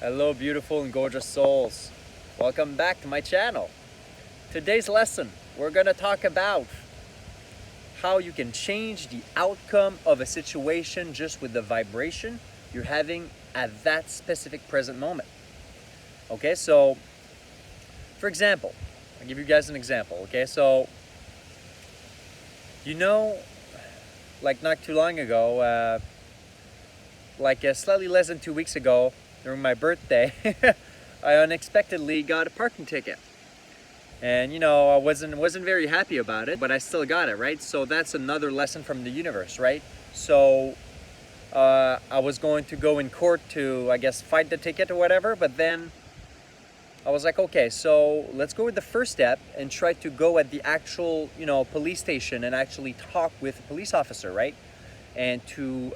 Hello beautiful and gorgeous souls. Welcome back to my channel. Today's lesson, we're going to talk about how you can change the outcome of a situation just with the vibration you're having at that specific present moment. Okay, so for example, I'll give you guys an example. Okay, so like not too long ago, slightly less than 2 weeks ago, during my birthday, I unexpectedly got a parking ticket. And I wasn't very happy about it, but I still got it, right? So that's another lesson from the universe, right? So I was going to go in court to, I guess, fight the ticket or whatever, but then I was like, okay, so let's go with the first step and try to go at the actual, police station and actually talk with a police officer, right? And to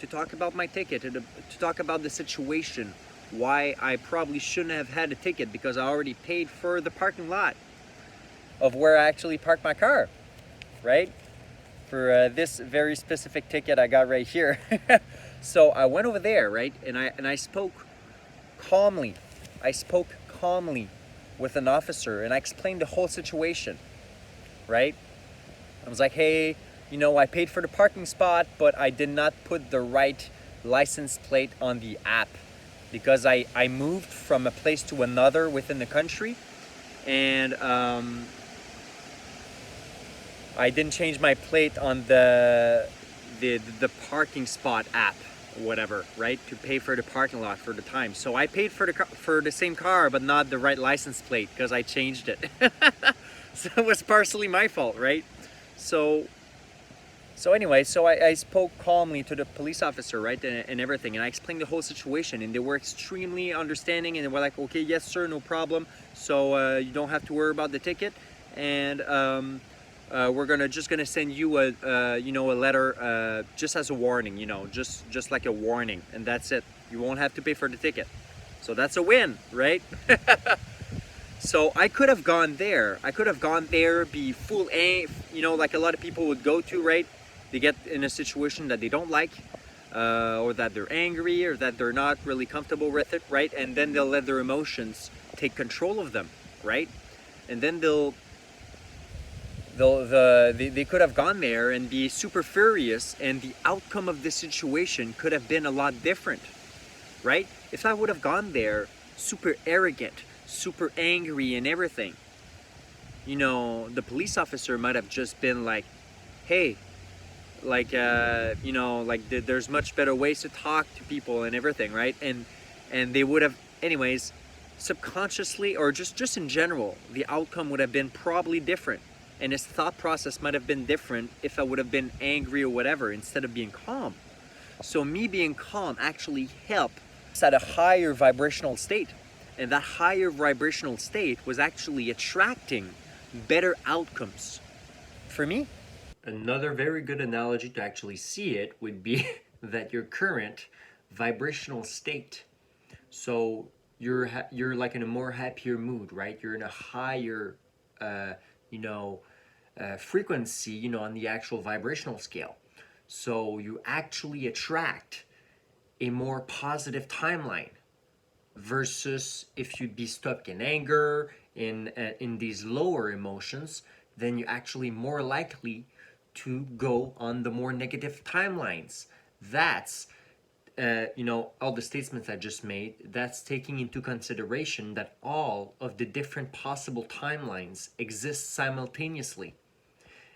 talk about my ticket, to talk about the situation, why I probably shouldn't have had a ticket because I already paid for the parking lot of where I actually parked my car, right? For this very specific ticket I got right here. So I went over there, right? And I spoke calmly. I spoke calmly with an officer and I explained the whole situation, right? I was like, hey, I paid for the parking spot, but I did not put the right license plate on the app because I moved from a place to another within the country, and I didn't change my plate on the parking spot app, whatever, right? To pay for the parking lot for the time. So I paid for the same car, but not the right license plate because I changed it. So it was partially my fault, right? So anyway, I spoke calmly to the police officer, right, and everything, and I explained the whole situation, and they were extremely understanding, and they were like, okay, yes sir, no problem, so you don't have to worry about the ticket, and we're just gonna send you a letter just as a warning, just like a warning, and that's it. You won't have to pay for the ticket. So that's a win, right? So I could have gone there. Be full like a lot of people would go to, right? They get in a situation that they don't like, or that they're angry, or that they're not really comfortable with it, right? And then they'll let their emotions take control of them, right? And then they could have gone there and be super furious, and the outcome of this situation could have been a lot different, right? If I would have gone there super arrogant, super angry and everything, the police officer might have just been like, hey, there's much better ways to talk to people and everything, right? And they would have, anyways, subconsciously or just in general, the outcome would have been probably different, and his thought process might have been different if I would have been angry or whatever instead of being calm. So me being calm actually helped at a higher vibrational state, and that higher vibrational state was actually attracting better outcomes for me. Another very good analogy to actually see it would be that your current vibrational state. So you're like in a more happier mood, right? You're in a higher, frequency, on the actual vibrational scale. So you actually attract a more positive timeline versus if you'd be stuck in anger, in these lower emotions, then you're actually more likely to go on the more negative timelines. That's all the statements I just made, that's taking into consideration that all of the different possible timelines exist simultaneously,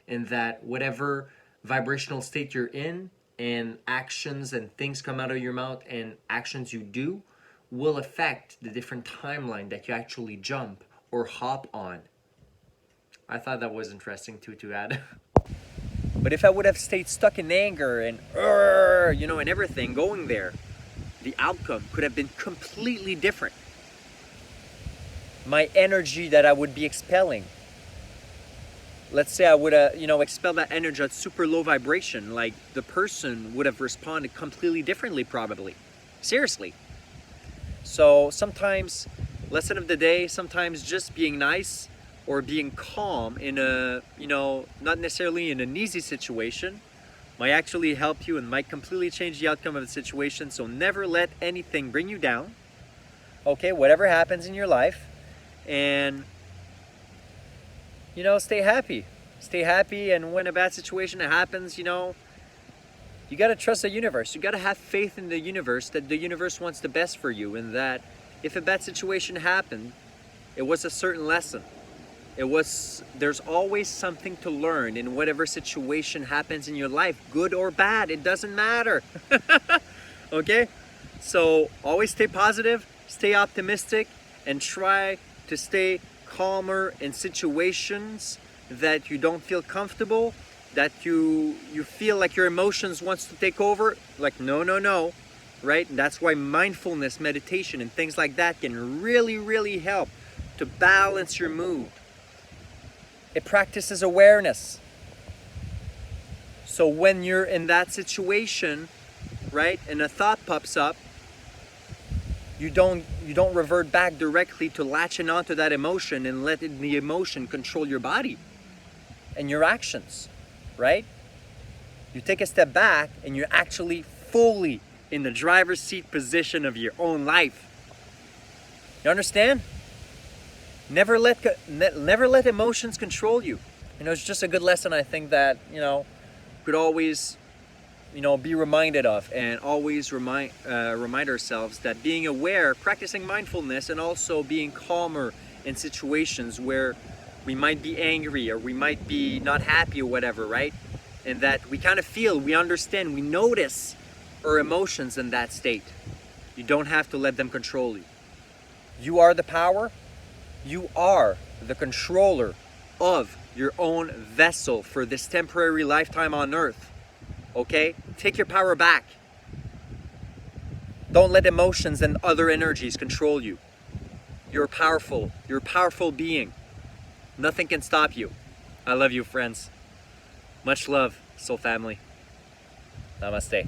and that whatever vibrational state you're in, and actions and things come out of your mouth and actions you do will affect the different timeline that you actually jump or hop on. I thought that was interesting too to add. But if I would have stayed stuck in anger and and everything going there, the outcome could have been completely different. My energy that I would be expelling, let's say I would have expel that energy at super low vibration, like the person would have responded completely differently probably. Seriously. So sometimes, lesson of the day, sometimes just being nice or being calm in a, not necessarily in an easy situation, might actually help you and might completely change the outcome of the situation. So never let anything bring you down. Okay, whatever happens in your life, and stay happy. Stay happy, and when a bad situation happens, you got to trust the universe. You got to have faith in the universe, that the universe wants the best for you, and that if a bad situation happened, it was a certain lesson. There's always something to learn in whatever situation happens in your life, good or bad, it doesn't matter. Okay? So always stay positive, stay optimistic, and try to stay calmer in situations that you don't feel comfortable, that you feel like your emotions wants to take over. Like, no, right? And that's why mindfulness, meditation, and things like that can really, really help to balance your mood. It practices awareness. So when you're in that situation, right, and a thought pops up, you don't revert back directly to latching onto that emotion and letting the emotion control your body and your actions, right? You take a step back and you're actually fully in the driver's seat position of your own life. You understand? Never let emotions control you. It's just a good lesson, I think, that could always be reminded of, and always remind ourselves that being aware, practicing mindfulness, and also being calmer in situations where we might be angry or we might be not happy or whatever, right? And that we kind of feel, we understand, we notice our emotions in that state. You don't have to let them control you. You are the power. You are the controller of your own vessel for this temporary lifetime on earth. Okay? Take your power back. Don't let emotions and other energies control you. You're powerful. You're a powerful being. Nothing can stop you. I love you, friends. Much love, soul family. Namaste.